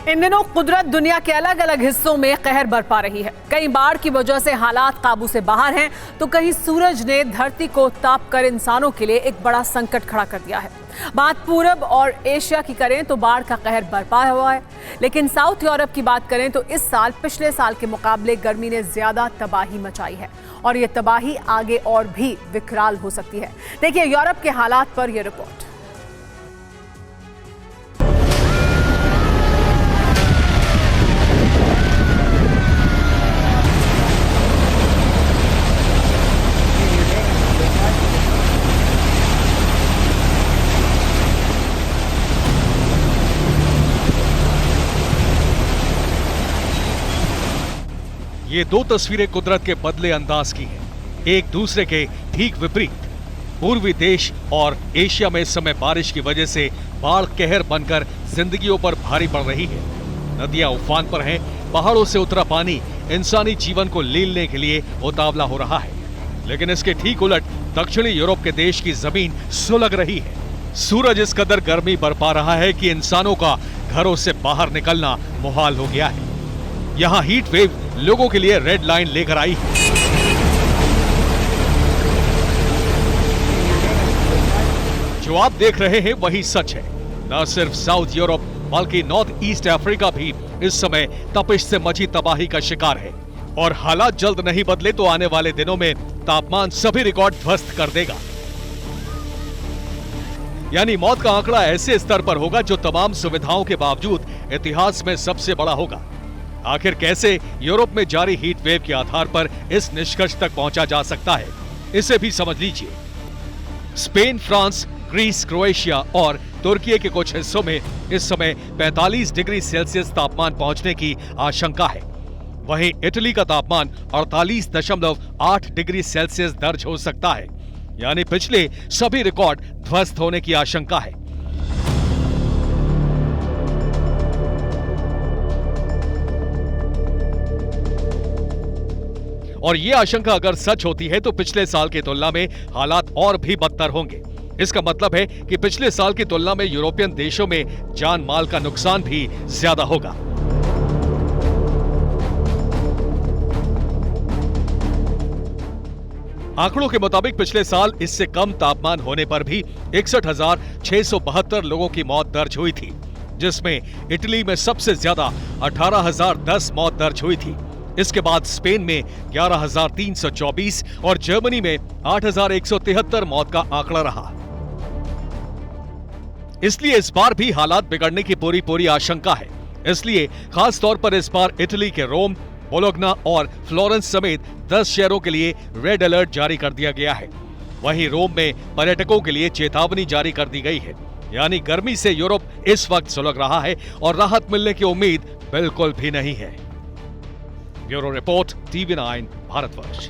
इन दिनों कुदरत दुनिया के अलग अलग हिस्सों में कहर बरपा रही है। कहीं बाढ़ की वजह से हालात काबू से बाहर हैं, तो कहीं सूरज ने धरती को ताप कर इंसानों के लिए एक बड़ा संकट खड़ा कर दिया है। बात पूरब और एशिया की करें तो बाढ़ का कहर बरपा हुआ है, लेकिन साउथ यूरोप की बात करें तो इस साल पिछले साल के मुकाबले गर्मी ने ज्यादा तबाही मचाई है और ये तबाही आगे और भी विकराल हो सकती है। देखिए यूरोप के हालात पर यह रिपोर्ट। ये दो तस्वीरें कुदरत के बदले अंदाज की हैं, एक दूसरे के ठीक विपरीत। पूर्वी देश और एशिया में इस समय बारिश की वजह से बाढ़ कहर बनकर जिंदगियों पर भारी पड़ रही है। नदियां उफान पर हैं, पहाड़ों से उतरा पानी इंसानी जीवन को लीलने के लिए उतावला हो रहा है। लेकिन इसके ठीक उलट दक्षिणी यूरोप के देश की जमीन सुलग रही है। सूरज इस कदर गर्मी बरपा रहा है कि इंसानों का घरों से बाहर निकलना मुहाल हो गया है। यहाँ हीट वेव लोगों के लिए रेड लाइन लेकर आई है। जो आप देख रहे हैं वही सच है। न सिर्फ साउथ यूरोप बल्कि नॉर्थ ईस्ट अफ्रीका भी इस समय तपिश से मची तबाही का शिकार है और हालात जल्द नहीं बदले तो आने वाले दिनों में तापमान सभी रिकॉर्ड ध्वस्त कर देगा। यानी मौत का आंकड़ा ऐसे स्तर पर होगा जो तमाम सुविधाओं के बावजूद इतिहास में सबसे बड़ा होगा। आखिर कैसे यूरोप में जारी हीट वेव के आधार पर इस निष्कर्ष तक पहुंचा जा सकता है, इसे भी समझ लीजिए। स्पेन, फ्रांस, ग्रीस, क्रोएशिया और तुर्की के कुछ हिस्सों में इस समय 45 डिग्री सेल्सियस तापमान पहुंचने की आशंका है। वहीं इटली का तापमान 48.8 डिग्री सेल्सियस दर्ज हो सकता है। यानी पिछले सभी रिकॉर्ड ध्वस्त होने की आशंका है। और ये आशंका अगर सच होती है तो पिछले साल की तुलना में हालात और भी बदतर होंगे। इसका मतलब है कि पिछले साल की तुलना में यूरोपियन देशों में जान माल का नुकसान भी ज्यादा होगा। आंकड़ों के मुताबिक पिछले साल इससे कम तापमान होने पर भी 61,672 लोगों की मौत दर्ज हुई थी, जिसमें इटली में सबसे ज्यादा 18,010 मौत दर्ज हुई थी। इसके बाद स्पेन में 11,324 और जर्मनी में 8,173 मौत का आंकड़ा रहा। इसलिए इस बार भी हालात बिगड़ने की पूरी आशंका है। इसलिए खास तौर पर इस बार इटली के रोम, बोलोग्ना और फ्लोरेंस समेत 10 शहरों के लिए रेड अलर्ट जारी कर दिया गया है। वहीं रोम में पर्यटकों के लिए चेतावनी जारी कर दी गई है। यानी गर्मी से यूरोप इस वक्त सुलग रहा है और राहत मिलने की उम्मीद बिल्कुल भी नहीं है। Bureau report, TV9 Bharatvarsh.